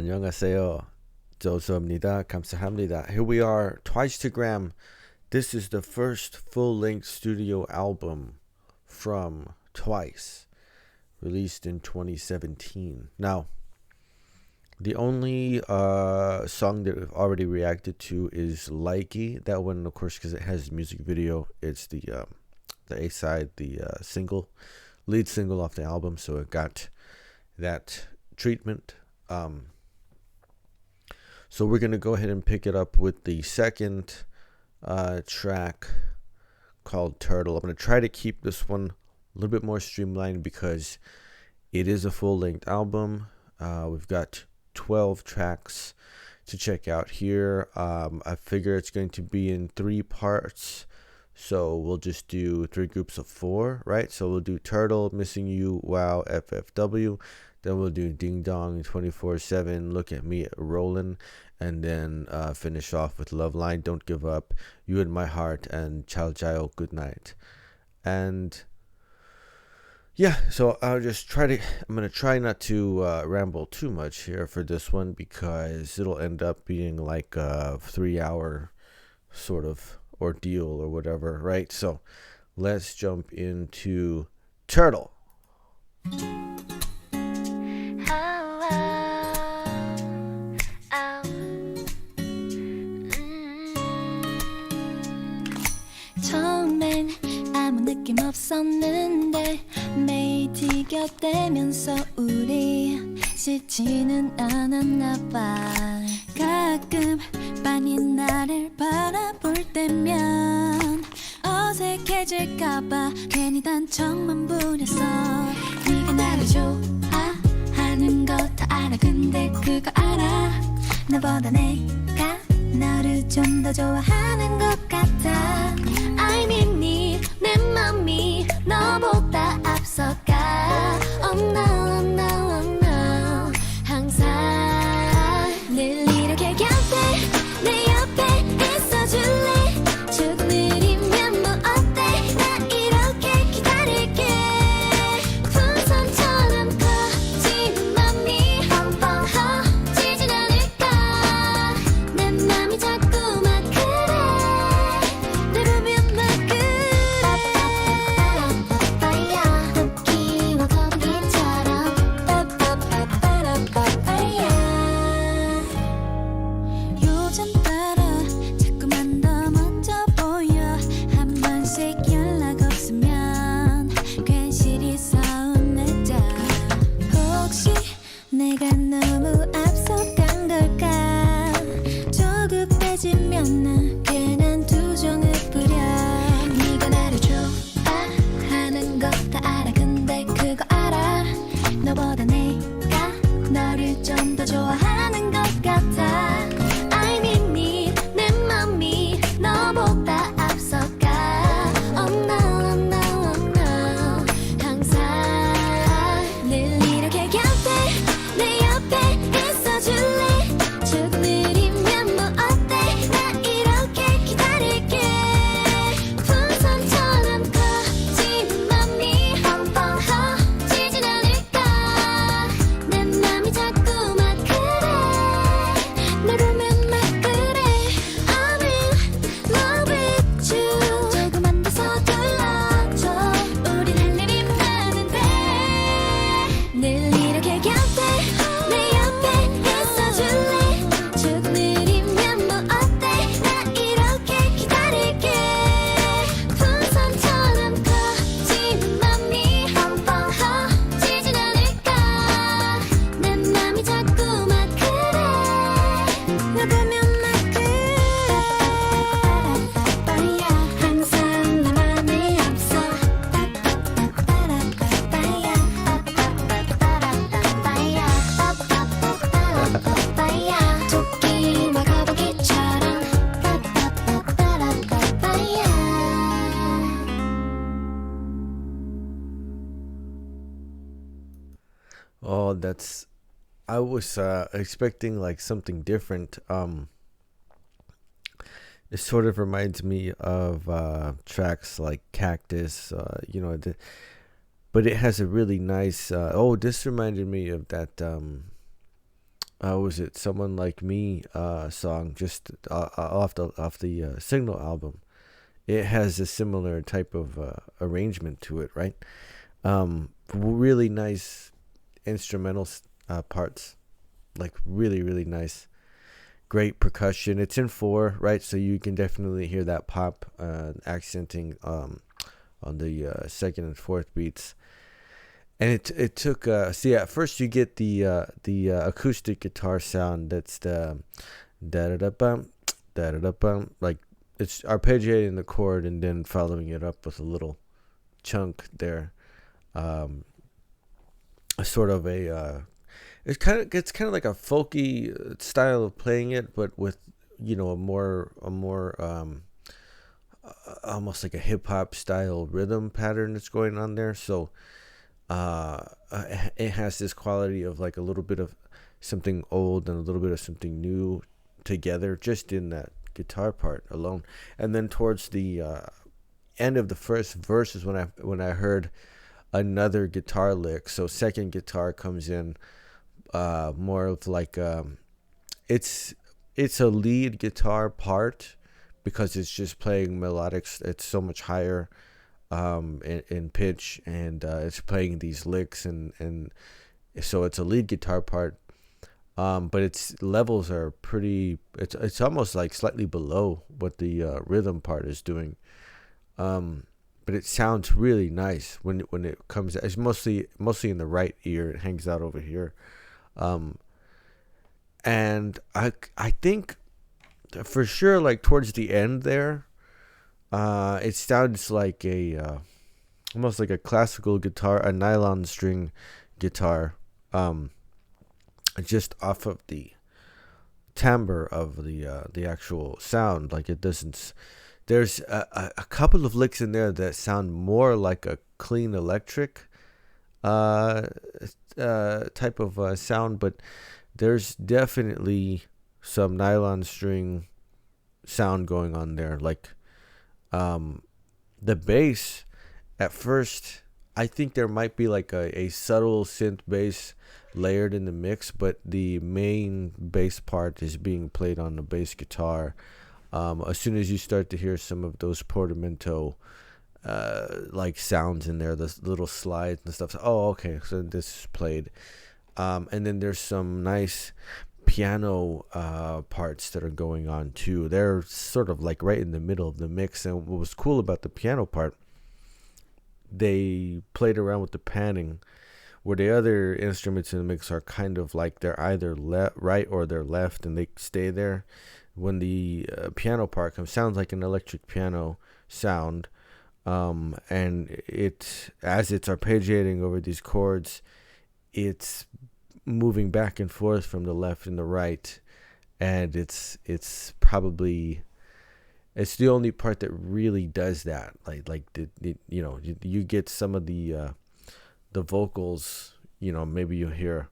안녕하세요. 여보세요입니다. 감사합니다. Here we are, Twicetagram. This is the first full-length studio album from Twice, released in 2017. Now, the only song that we've already reacted to is Likey. That one, of course, because it has a music video. It's the A-side, the lead single off the album, so it got that treatment. So we're going to go ahead and pick it up with the second track called Turtle. I'm going to try to keep this one a little bit more streamlined because it is a full-length album. We've got 12 tracks to check out here. I figure it's going to be in 3 parts. So we'll just do 3 groups of 4, right? So we'll do Turtle, Missing You, Wow, FFW. Then we'll do Ding Dong, 24/7, Look at Me, Rollin'. And then finish off with Love Line, Don't Give Up, You in My Heart, and Ciao Ciao, Good Night. And yeah, so I'm going to try not to ramble too much here for this one because it'll end up being like a 3-hour sort of ordeal or whatever, right? So let's jump into Turtle. 처음엔 아무 느낌 없었는데 매일 지겹대면서 우리 싫지는 않았나 봐. 가끔 빤히 나를 바라볼 때면 어색해질까봐 괜히 단청만 부렸어. 네가 나를 좋아하는 거 다 알아. 근데 그거 알아? 너보다 내가 너를 좀 더 좋아하는 것 같아. I mean 내 맘이 너보다 앞서가. Oh no, oh no, oh no. 항상 늘 이렇게 곁에 내 옆에 있어줄래. 조금 느리면 뭐 어때. 나 이렇게 기다릴게. 풍선처럼 커지는 맘이 펑펑 커지진 않을까. 내 맘이 자꾸만 그래. 내 보면 막 그래. 빠빠빠빠야 토끼와 거북이처럼. 빠빠빠빠빠야. 요즘 따라 자꾸만 더 멋져 보여. 한 번씩 연락 없으면 괜시리 서운해져. 혹시 내가 너무 앞서간 걸까. 조급해지면 난 괜한 투정을 부려. 네가 나를 좋아하는 거 다 알아. 근데 그거 알아? 너보다 내가 너를 좀 더 좋아하는 것 같아. I mean 내 맘이 너보다 앞서가. Oh no, oh no, oh no. 항상 늘 이렇게 곁에 내 옆에 있어줄래. 조금 느리면 뭐 어때. 나 이렇게 기다릴게. 풍선처럼 커지는 맘이 펑펑 커지진 않을까. 내 맘이 자꾸만 그래. 널 보면 막 그래. I'm in love with you. 조금만 더 서둘러줘. 우린 할 일이 많은데. 늘 이렇게 곁에 내 옆에 있어줄래. 조금 느리면 뭐 어때. 나 이렇게 기다릴게. 풍선처럼 커지는 맘이 펑펑 커지진 않을까. 내 맘이 자꾸만 그래. 널 보면 막 그래. 빠빠빠빠야. 항상 내 맘이 앞서. 빠빠빠빠빠야. 빠빠빠빠빠야. 빠빠빠빠빠야. 토끼와 거북이처럼. 빠빠빠빠빠야. Oh, I was expecting like something different. It sort of reminds me of tracks like Cactus, but it has a really nice. This reminded me of that was it Someone Like Me song, just off the Signal album. It has a similar type of arrangement to it, right? Really nice instrumental parts, like really, really nice. Great percussion. It's in 4, right? So you can definitely hear that pop accenting on the second and fourth beats. And it took see, at first you get the acoustic guitar sound. That's the da da da bum da da da bum, like it's arpeggiating the chord and then following it up with a little chunk there. A sort of a it's kind of like a folky style of playing it, but with a more almost like a hip hop style rhythm pattern that's going on there. So it has this quality of like a little bit of something old and a little bit of something new together, just in that guitar part alone. And then towards the end of the first verse is when I heard another guitar lick. So second guitar comes in, more of like it's a lead guitar part, because it's just playing melodics. It's so much higher in pitch, and it's playing these licks, and so it's a lead guitar part, but its levels are pretty. It's almost like slightly below what the rhythm part is doing, but it sounds really nice when it comes. It's mostly in the right ear. It hangs out over here, and I think for sure, like towards the end there, it sounds like almost like a classical guitar, a nylon string guitar, just off of the timbre of the actual sound. Like it doesn't. There's a couple of licks in there that sound more like a clean electric type of sound, but there's definitely some nylon string sound going on there. Like the bass, at first I think there might be like a subtle synth bass layered in the mix, but the main bass part is being played on the bass guitar. As soon as you start to hear some of those portamento like sounds in there, the little slides and stuff, oh okay, so this is played. And then there's some nice piano parts that are going on too. They're sort of like right in the middle of the mix. And what was cool about the piano part, they played around with the panning, where the other instruments in the mix are kind of like they're either right or they're left, and they stay there. When the piano part comes, sounds like an electric piano sound, and as it's arpeggiating over these chords, it's moving back and forth from the left and the right, and it's the only part that really does that. You get some of the vocals, maybe you hear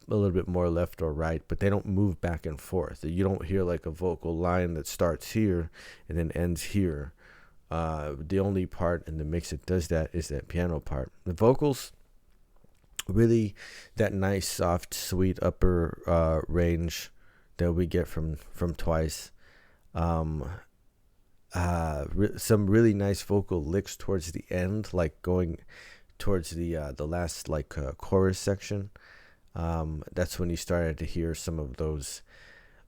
a little bit more left or right, but they don't move back and forth. You don't hear like a vocal line that starts here and then ends here. The only part in the mix that does that is that piano part. The vocals, really that nice soft sweet upper range that we get from Twice. Some really nice vocal licks towards the end, like going towards the last chorus section. That's when you started to hear some of those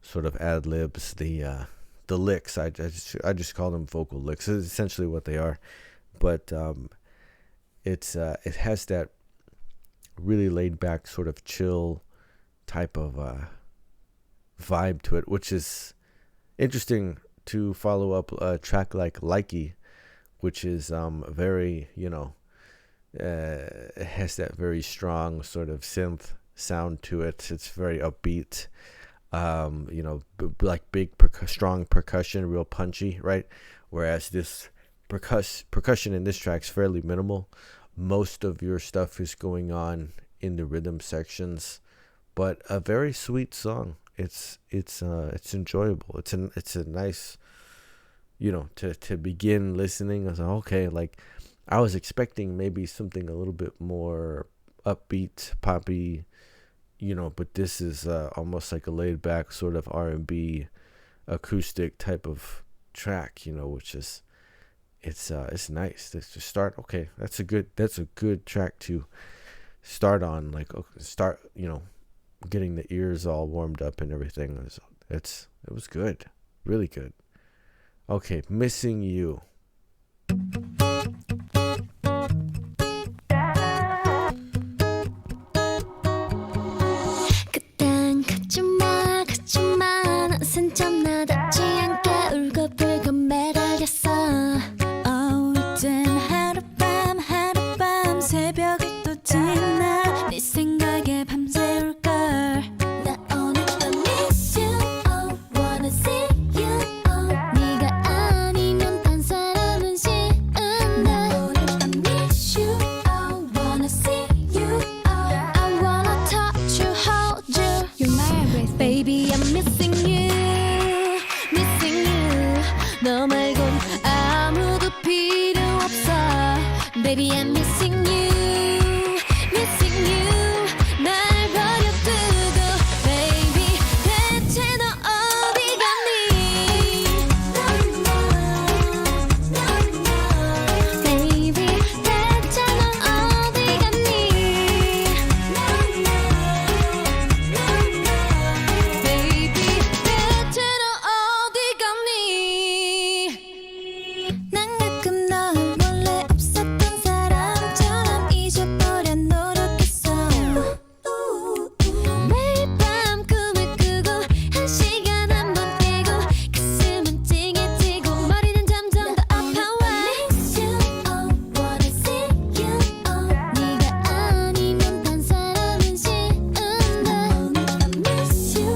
sort of ad libs, the licks. I just call them vocal licks. It's essentially what they are, but it has that really laid back sort of chill type of vibe to it, which is interesting to follow up a track like Likey, which is very, it has that very strong sort of synth sound to it. It's very upbeat, like big strong percussion, real punchy, right? Whereas this percussion in this track is fairly minimal. Most of your stuff is going on in the rhythm sections, but a very sweet song. It's enjoyable. It's a nice, to begin listening. I was like, okay, like I was expecting maybe something a little bit more upbeat, poppy, but this is almost like a laid back sort of R&B acoustic type of track, which is it's nice. Let's just start. Okay, that's a good track to start on. Like start, getting the ears all warmed up and everything. It was good, really good. Okay, Missing You. 그땐 가지마 난 산점 나닿지 않게 울고불고 매달렸어 이젠 하룻밤 새벽을 또 지나 네 생각에 밤새울걸 나 오늘 I miss you wanna see you 네가 아니면 딴 사람은 싫은데 나 오늘 I miss you wanna see you I wanna touch you hold you You're my everything Baby I'm missing you 너 말곤 아무도 필요 없어 Baby I'm missing you 날 버려두고 Baby 대체 너 어디 갔니 Baby 대체 너 어디 갔니 Baby 대체 너 어디 갔니 난 가끔 널 몰래 없었던 사람처럼 잊어버려 노력했어 매일 밤 꿈을 꾸고 한 시간 한 번 깨고 가슴은 찡해지고 머리는 점점 더 아파와 Miss you, wanna see you 네가 아니면 딴 사람은 싫은데 오늘 I miss you,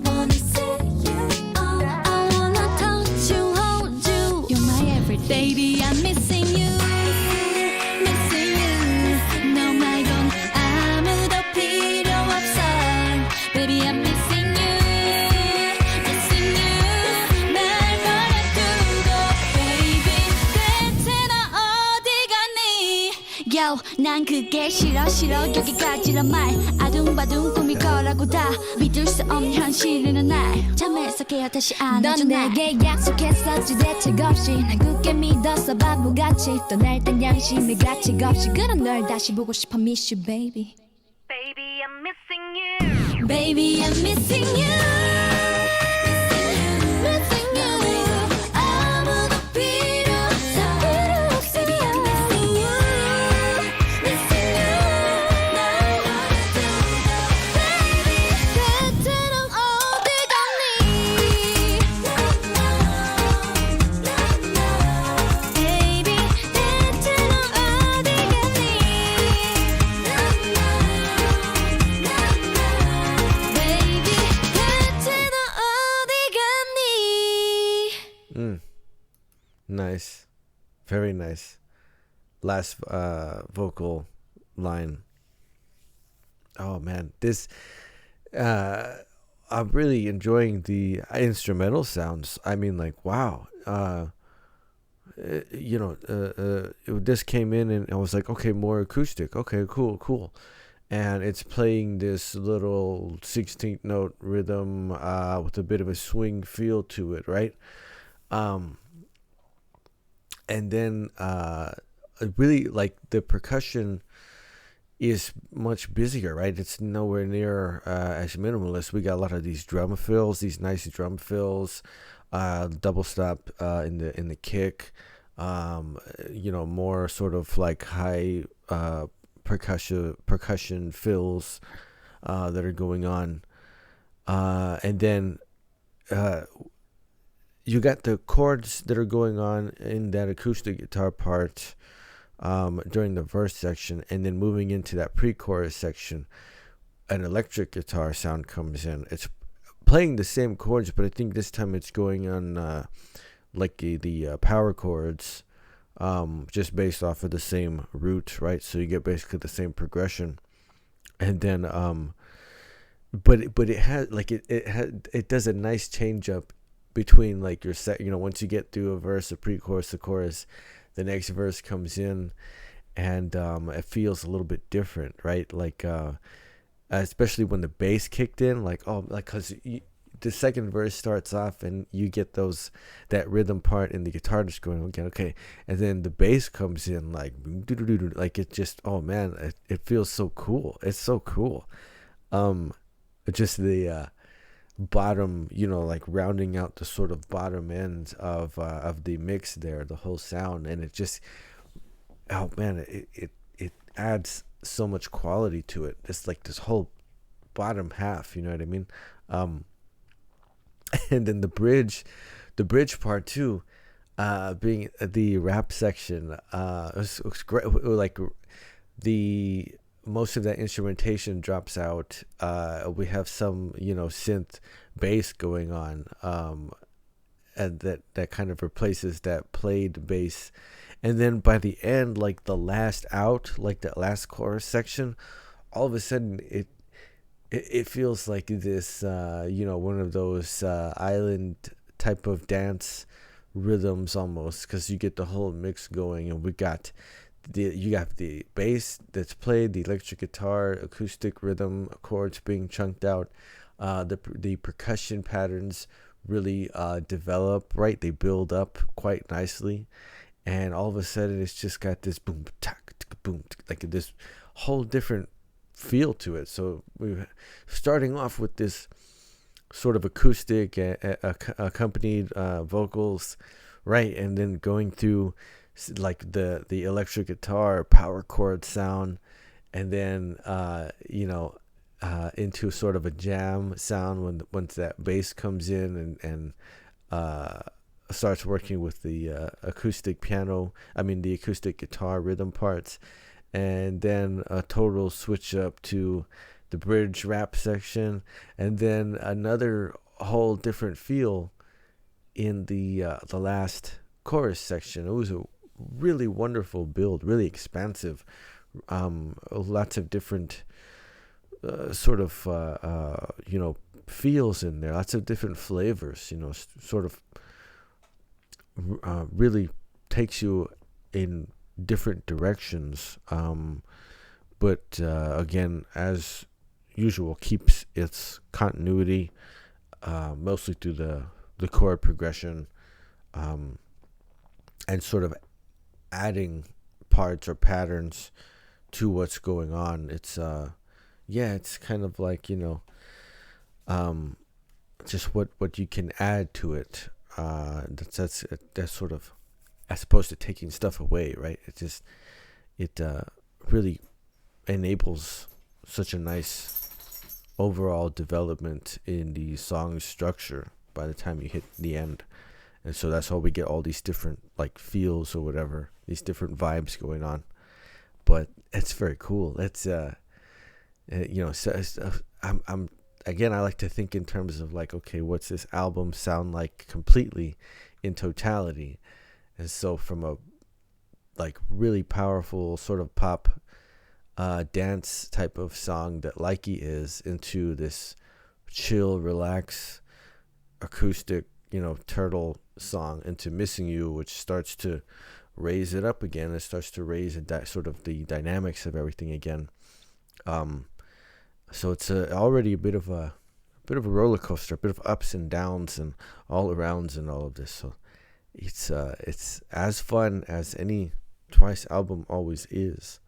wanna see you I wanna touch you, hold you You're my everything Baby I'm missing you 너 말곤 아무도 필요 없어 Baby I'm missing you 날 버려두고 Baby 대체 너 어디 갔니 Yo 난 그게 싫어 여기까지란 말 아둥바둥 꿈일 거라고 다 믿을 수 없는 현실이는 날 잠에서 깨어 다시 안아줘 넌 내게 약속했었지 대책 없이 난 굳게 믿었어 바보같이 떠날 땐 양심의 가책 없이 그런 널 다시 보고 싶어 Miss you baby Baby, I'm missing you. Baby I'm missing you 아무도 필요 없어 Baby I'm missing you 날 버려두고 Baby 대체 넌 어디 갔니 Baby 대체 넌 어디 갔니 Baby 대체 너 어디 갔니 Nice, very nice. Last vocal line. Oh man, this I'm really enjoying the instrumental sounds. I mean, like, wow. This came in and I was like, okay, more acoustic. Okay, cool. And it's playing this little 16th note rhythm with a bit of a swing feel to it, right? And then really, like, the percussion is much busier, right? It's nowhere near as minimalist. We got a lot of these drum fills, these nice drum fills, double stop in the kick, more sort of like high percussion fills that are going on, and then you got the chords that are going on in that acoustic guitar part during the verse section, and then moving into that pre-chorus section, an electric guitar sound comes in. It's playing the same chords, but I think this time it's going on like the power chords, just based off of the same root, right? So you get basically the same progression, and then but it has like it does a nice change up between like your set. Once you get through a verse, a pre-chorus, the chorus, the next verse comes in, and it feels a little bit different, right? Like especially when the bass kicked in, like, oh, like, because the second verse starts off and you get that rhythm part in the guitar just going again, okay, and then the bass comes in like it just, oh man, it feels so cool. It's so cool. Just the bottom, like rounding out the sort of bottom end of the mix there, the whole sound, and it just, oh man, it adds so much quality to it. It's like this whole bottom half, you know what I mean? And then the bridge part too, being the rap section, it was great. Like the most of that instrumentation drops out. We have some, synth bass going on, and that kind of replaces that played bass. And then by the end, like the last out, like that last chorus section, all of a sudden it feels like this, one of those island type of dance rhythms almost, because you get the whole mix going, and you got the bass that's played, the electric guitar, acoustic rhythm chords being chunked out, the percussion patterns really develop, right? They build up quite nicely, and all of a sudden it's just got this boom, tack, boom, like this whole different feel to it. So we're starting off with this sort of acoustic accompanied vocals, right, and then going through like the electric guitar power chord sound, and then into sort of a jam sound once that bass comes in and starts working with the acoustic guitar rhythm parts. And then a total switch up to the bridge rap section, and then another whole different feel in the last chorus section. It was a really wonderful build, really expansive, lots of different sort of feels in there, lots of different flavors, sort of really takes you in different directions, but again, as usual, keeps its continuity, mostly through the chord progression, and sort of adding parts or patterns to what's going on. It's it's kind of like, just what you can add to it. That's sort of, as opposed to taking stuff away, right? It really enables such a nice overall development in the song structure by the time you hit the end. And so that's how we get all these different like feels or whatever, these different vibes going on. But it's very cool. It's I'm again, I like to think in terms of like, okay, what's this album sound like completely in totality? And so from a like really powerful sort of pop dance type of song that Likey is, into this chill, relax, acoustic, turtle song, into Missing You, which starts to raise it up again. It starts to raise sort of the dynamics of everything again. So it's already a bit of a roller coaster, a bit of ups and downs and all arounds and all of this. So it's as fun as any Twice album always is.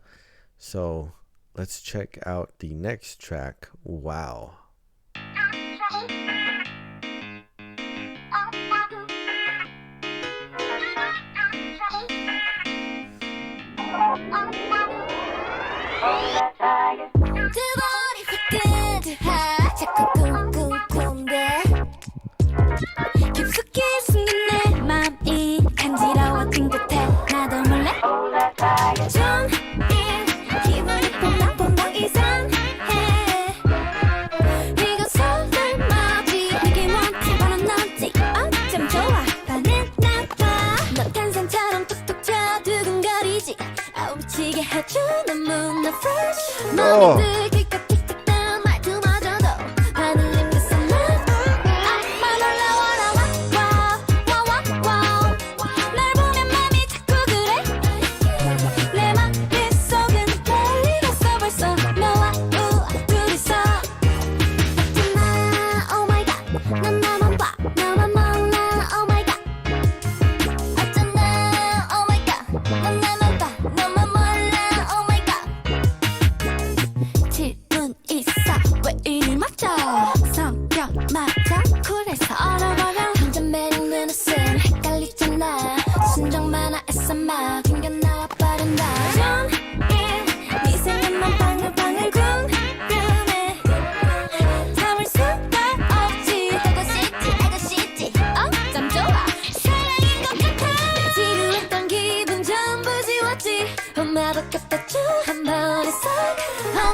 So let's check out the next track, Wow. 두 머리 휘끈드하 자꾸 쿵쿵쿵대 깊숙이 숨긴 내 맘이 간지러워진 듯해 나도 몰래 좀일 기분이 퐁당퐁당 이상해 이거 설마지 내게 뭔지 바라는지 어쩜 좋아 반했나봐 넌 탄산처럼 툭툭 쳐 두근거리지 미치게 해줘 너무 나 fresh 맘이 들킬까 틱틱한 말투마저도 하늘님 그 sunlight 앞만 올라와라 와와와와 날 보면 맘이 자꾸 그래 내 머릿속은 떨리겠어 벌써 너와 둘이서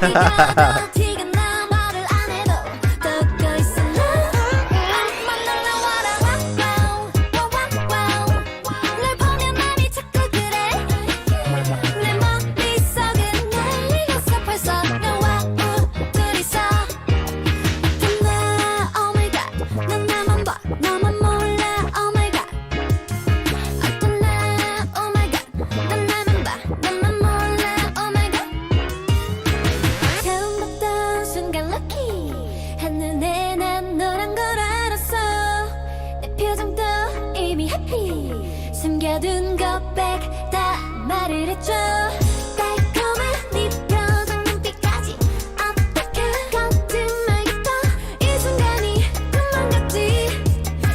여기가 더 티가 나 말을 안 해도 듣고 있어 맘만 날라와라 와우 널 보면 맘이 자꾸 그래 내 머릿속은 날리겠어 벌써 와우 둘이서 나 oh my god 난 나만 봐 너만 몰라 oh my god 어떤 나 oh my god 난 나만 봐 너만 몰라 oh my god 처음 봤던 순간 lucky 한눈에 난 너란 걸 알았어 내 표정도 이미 happy 숨겨둔 것백 다 말을 해줘 달콤한 네 표정 눈빛까지 어떻게 거짓말겠다 이 순간이 꿈만 같지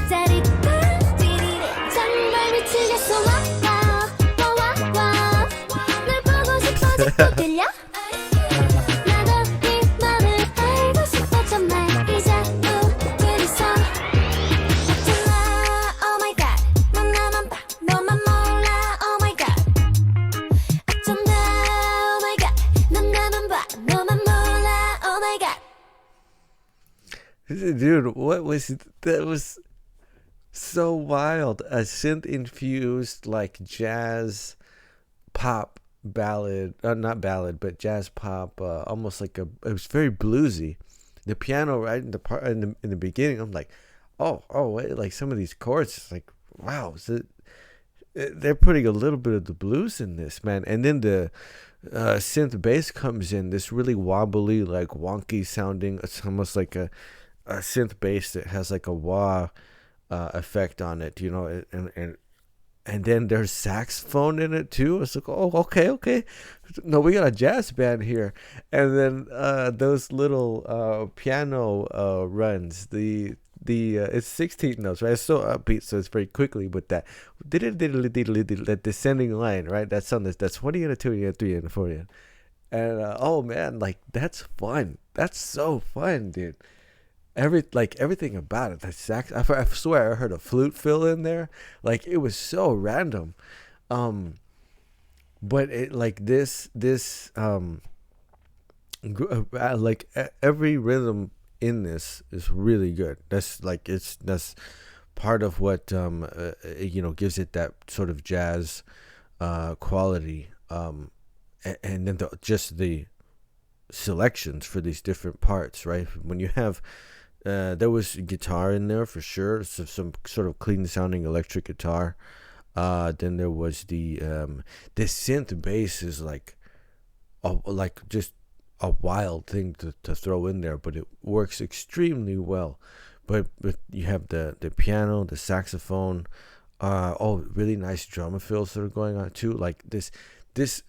짜릿한 찌릿해 정말 미치겠어 와와와 널 보고 싶어 자꾸 들려 나도 네 맘을 알고 싶어 정말 이제 둘이서 어쩌나 oh my god 난 나만 봐 너만 몰라 oh my god 어쩐다 oh my god 난 나만 봐 너만 몰라 oh my god Dude, what was that? Was so wild. A synth infused like jazz pop ballad, not ballad, but jazz pop. Almost like it was very bluesy. The piano right in the part in the beginning. I'm like, oh, wait, like some of these chords, like wow, they're putting a little bit of the blues in this, man. And then the synth bass comes in, this really wobbly, like wonky sounding. It's almost like a synth bass that has like a wah effect on it, you know, and then there's saxophone in it too. It's like, oh, okay. No, we got a jazz band here. And then those little piano runs, it's 16 notes, right? It's so upbeat, so it's very quickly with that that descending line, right? That's on this. That's 1 and a 2 and a 3 and a 4 and oh man, like that's fun. That's so fun, dude. Everything about it. The sax. I swear I heard a flute fill in there. Like it was so random. But it like this like every rhythm in this is really good. That's part of what gives it that sort of jazz quality. And then just the selections for these different parts, right? When you have there was guitar in there for sure, so some sort of clean sounding electric guitar. Then there was the synth bass is like just a wild thing to throw in there, but it works extremely well. But you have the piano, the saxophone, really nice drum fills that are going on too. Like this is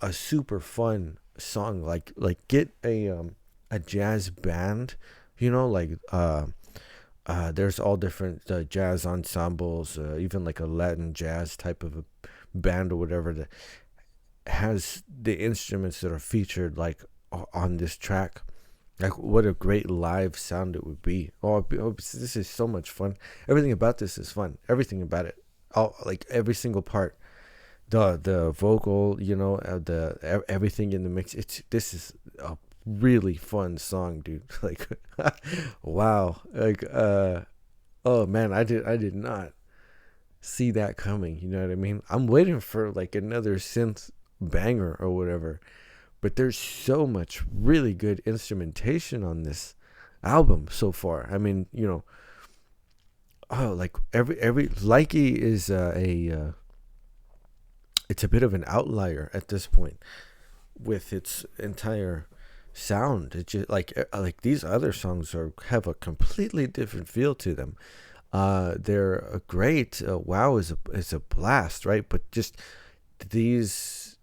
a super fun song. Like get a jazz band, there's all different jazz ensembles, even like a Latin jazz type of a band or whatever that has the instruments that are featured like on this track. Like what a great live sound it would be. This is so much fun. Everything about this is fun. Everything about it, like every single part, the vocal, everything in the mix. This is a really fun song, dude. Like wow. Like oh man, I did not see that coming, you know what I mean? I'm waiting for like another synth banger or whatever, but there's so much really good instrumentation on this album so far. I mean, like every Likey is it's a bit of an outlier at this point with its entire sound. It's just like these other songs have a completely different feel to them. They're a great. Wow is a blast, right? But just the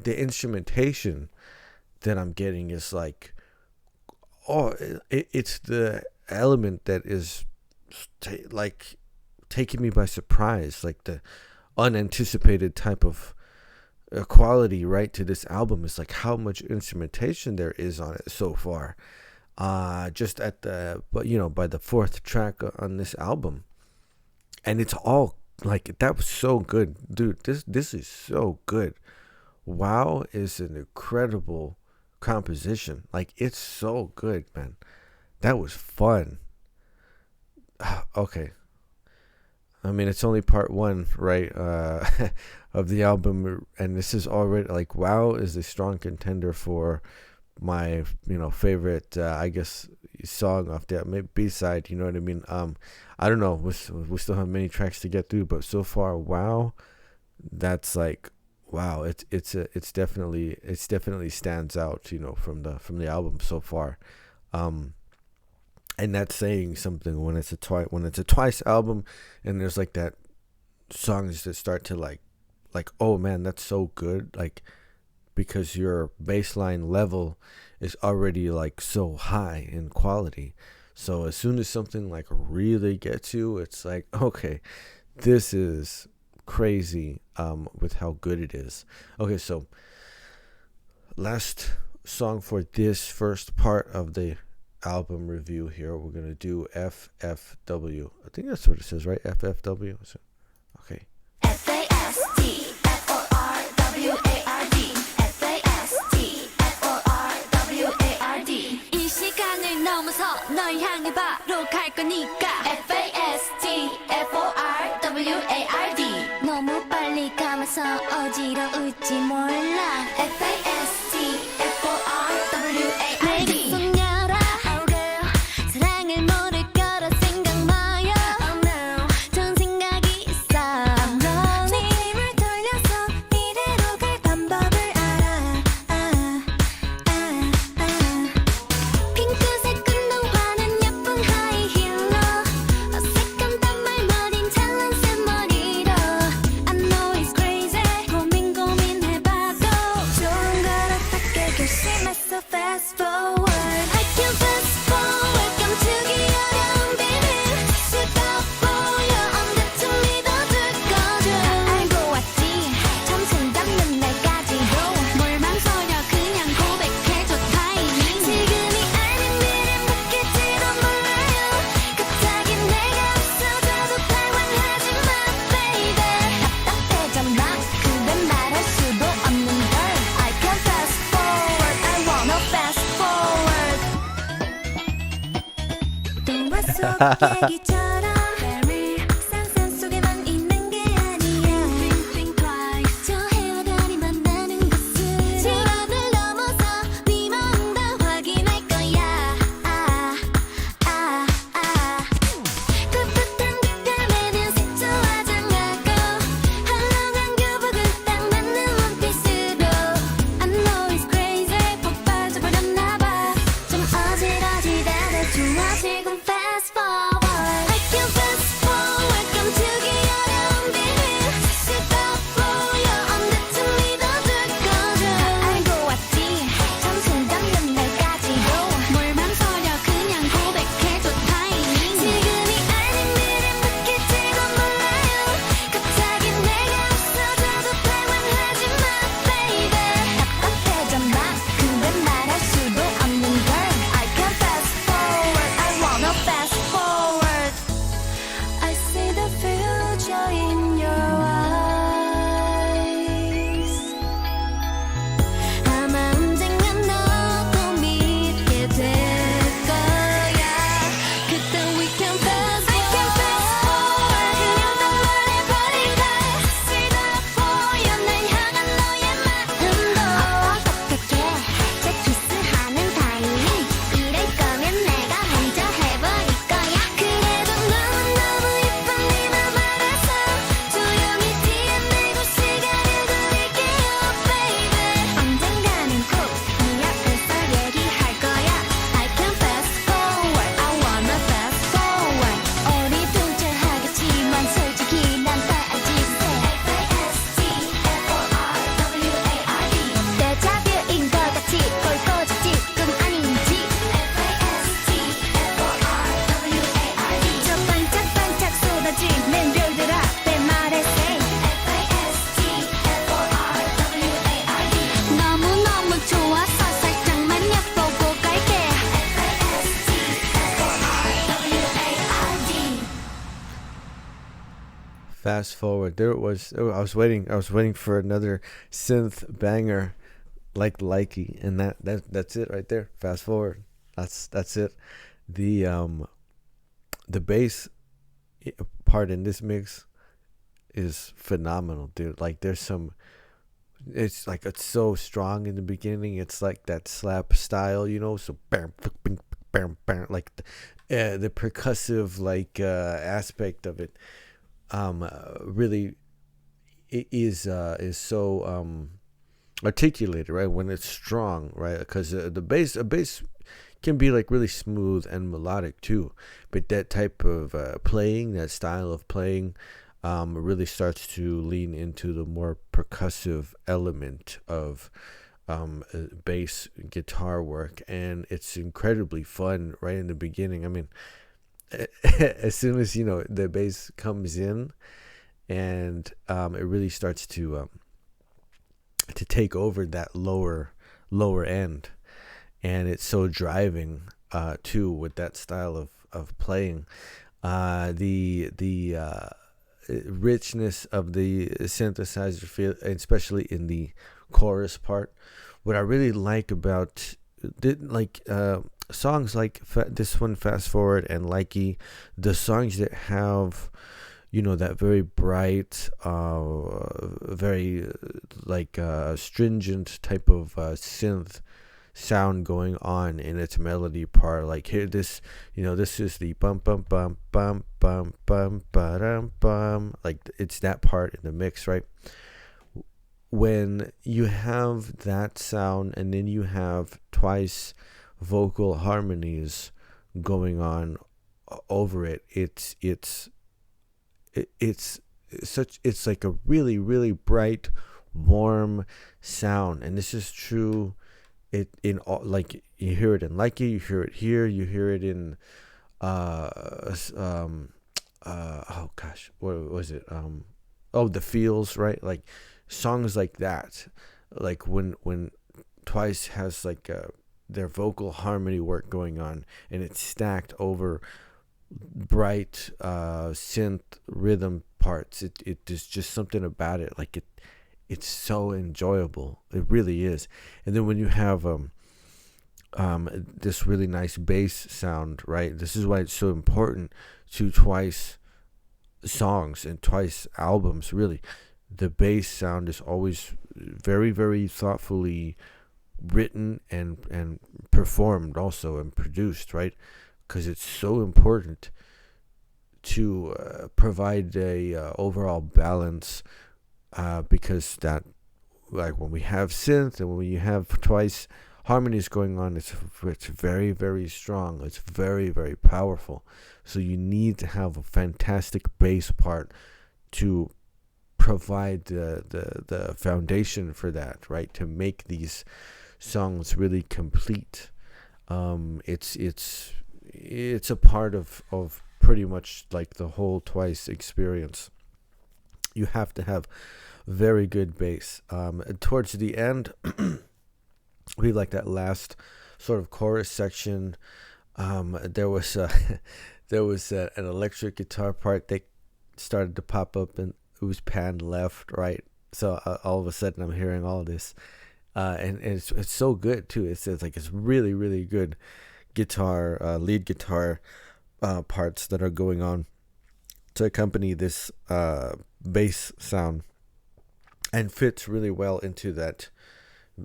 instrumentation that I'm getting is like, it's the element that is taking me by surprise, like the unanticipated type of quality, right, to this album. Is like how much instrumentation there is on it so far. Just at by the fourth track on this album, and it's all like that was so good, dude. This is so good. Wow is an incredible composition. Like, it's so good, man. That was fun. Okay. I mean, it's only part one, right, of the album, and this is already, like, Wow is a strong contender for my, favorite, I guess, song off that B-side, you know what I mean? I don't know, we still have many tracks to get through, but so far, Wow, that's like, wow, it's definitely stands out, from the album so far. And that's saying something when it's a Twice album, and there's like that songs that start to like, oh man, that's so good, like, because your baseline level is already like so high in quality. So as soon as something like really gets you, it's like, okay, this is crazy with how good it is. Okay, so last song for this first part of the album review here, we're gonna do FFW. I think that's what it says, right? FFW. Okay. 이 시간을 넘어서 널 향해 바로 갈 거니까 FASTFORWARD 너무 빨리 감아서 어지러울지 몰라 FASTFORWARD 손 열어 사랑을 모를 거라 생각 마요 좋은 생각이 있어 내 힘을 돌려서 이대로 갈 방법을 알아 핑크색 운동화는 예쁜 하이힐로 어색한 단발머린 잘난 머리로 I know it's crazy 고민해봐도 좋은 걸 어떻게 결심했어 fast forward I can fast forward 감추기 어려운 비밀 수다 보여 언제쯤 믿어줄 거죠 다 알고 왔지 점점 닿는 날까지도 뭘 망설여 그냥 고백해줘 타이밍 지금이 아니면 바뀔지도 몰라요 갑자기 내가 없어져도 당황하지 마 baby 답답해졌나 그댄 말할 수도 없는 걸 I can fast forward I wanna fast forward 동화 속 얘기처럼 상상 속에만 있는 게 아니야 Think twice 저 헤어다니 만나는 곳은 시간을 넘어서 네 마음 다 확인할 거야 풋풋한 듯함에는 색조 화장하고 헐렁한 교복을 딱 맞는 원피스로 I know it's crazy 푹 빠져버렸나봐 좀 어지러지다가 좋아 지금 fast forward I Fast forward, there it was. Oh, I was waiting for another synth banger like Likey, and that's it right there. Fast forward. That's it. The bass part in this mix is phenomenal, dude. Like there's some, it's like it's so strong in the beginning. It's like that slap style, so bam, bam, bam, bam, like the percussive like aspect of it really is so articulated, right, when it's strong, right? Because a bass can be like really smooth and melodic too, but that type of playing, that style of playing, really starts to lean into the more percussive element of bass guitar work, and it's incredibly fun right in the beginning. I mean, as soon as the bass comes in, and it really starts to take over that lower end, and it's so driving too with that style of playing. The richness of the synthesizer feel, especially in the chorus part. What I really like about songs like this one, Fast Forward, and Likey, the songs that have that very bright, very stringent type of synth sound going on in its melody part. Like here, this is the bum bum bum bum bum bum ba bum. Like it's that part in the mix, right? When you have that sound, and then you have Twice vocal harmonies going on over it, it's like a really, really bright, warm sound. And this is true in all, like you hear it in Likey, you hear it here, you hear it in oh gosh, what was it, The Feels, right? Like songs like that, like when Twice has like their vocal harmony work going on, and it's stacked over bright synth rhythm parts. It there's just something about it, like it's so enjoyable. It really is. And then when you have this really nice bass sound, right? This is why it's so important to Twice songs and Twice albums, really. The bass sound is always very, very thoughtfully written and performed also, and produced, right? Because it's so important to provide a overall balance, because that, like when we have synth and when you have Twice harmonies going on, it's very, very strong. It's very, very powerful. So you need to have a fantastic bass part to provide the foundation for that, right? To make these songs really complete. It's a part of pretty much like the whole Twice experience. You have to have very good bass. Towards the end, we like that last sort of chorus section. There was an electric guitar part that started to pop up, and it was panned left, right. So all of a sudden, I'm hearing all this, and it's so good too. It's really, really good guitar, lead guitar parts that are going on to accompany this bass sound, and fits really well into that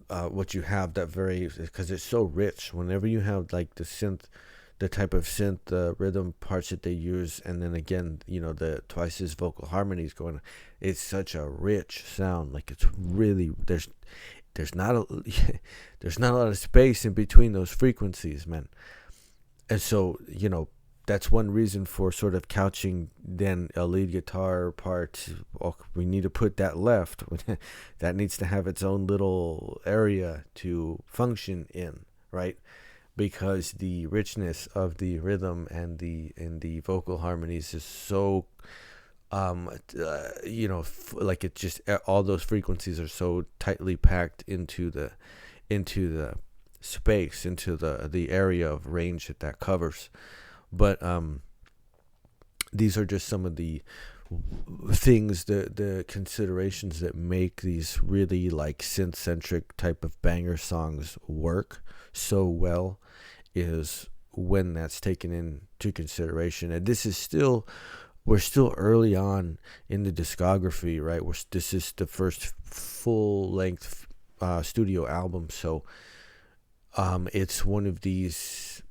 what you have, that very, because it's so rich. Whenever you have like the type of synth rhythm parts that they use, and then again the Twice's vocal harmonies going on, it's such a rich sound. Like it's really, there's not a lot of space in between those frequencies, man. And so that's one reason for sort of couching then a lead guitar part. Oh, we need to put that left. That needs to have its own little area to function in, right? Because the richness of the rhythm and the vocal harmonies is so, like it just, all those frequencies are so tightly packed into the space, into the area of range that covers. But these are just some of the things, the considerations that make these really like synth-centric type of banger songs work so well, is when that's taken into consideration. And this is still, we're still early on in the discography, right? This is the first full-length studio album, so it's one of these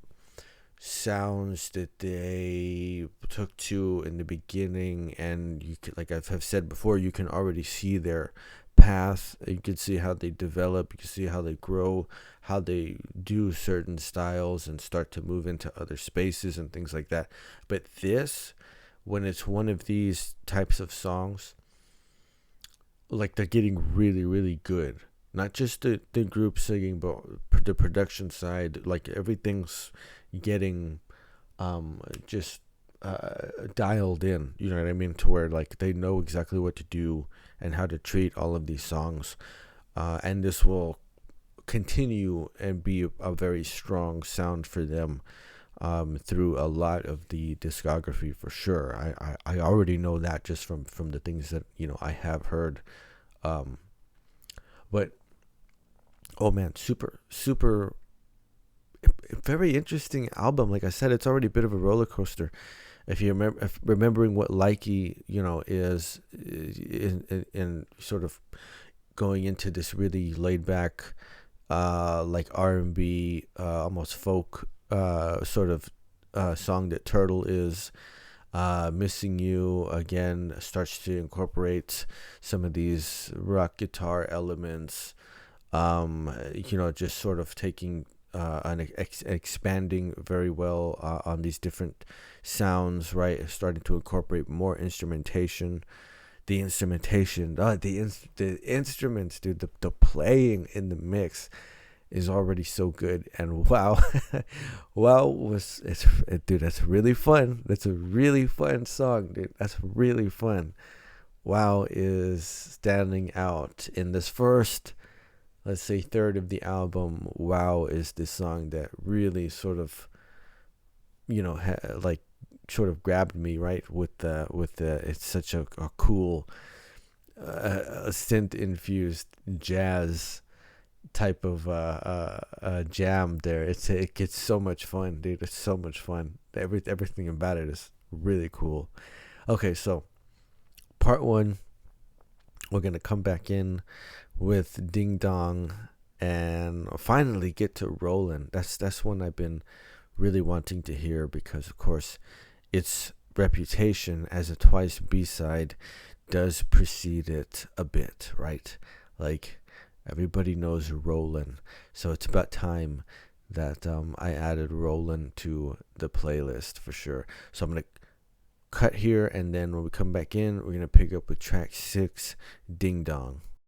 sounds that they took to in the beginning, and you can, like I've said before, you can already see their path. You can see how they develop, you can see how they grow, how they do certain styles and start to move into other spaces and things like that. But this, when it's one of these types of songs, like they're getting really, really good. Not just the group singing, but the production side, like everything's getting just dialed in, you know what I mean, to where like they know exactly what to do and how to treat all of these songs, and this will continue and be a very strong sound for them through a lot of the discography, for sure. I already know that just from the things that, you know, I have heard, but oh man, super very interesting album. Like I said, it's already a bit of a roller coaster. If you remembering what Likey, you know, is in sort of going into this really laid back, like R&B, almost folk sort of song that Turtle is. Missing You again starts to incorporate some of these rock guitar elements, you know, just sort of taking expanding very well on these different sounds, right? Starting to incorporate more instrumentation. The instrumentation, the instruments, dude, the playing in the mix is already so good. And wow, dude, that's really fun. That's a really fun song, dude. That's really fun. Wow is standing out in this first, let's say, third of the album. Wow is this song that really sort of, you know, like sort of grabbed me, right? With the it's such a cool synth infused jazz type of jam there. It gets so much fun, dude. It's so much fun. Everything about it is really cool. Okay, so part one, we're gonna come back in with Ding Dong and finally get to Rollin'. That's one I've been really wanting to hear, because of course its reputation as a Twice B-side does precede it a bit, right? Like everybody knows Rollin', so it's about time that I added Rollin' to the playlist for sure. So I'm gonna cut here, and then when we come back in, we're gonna pick up with track 6, Ding Dong.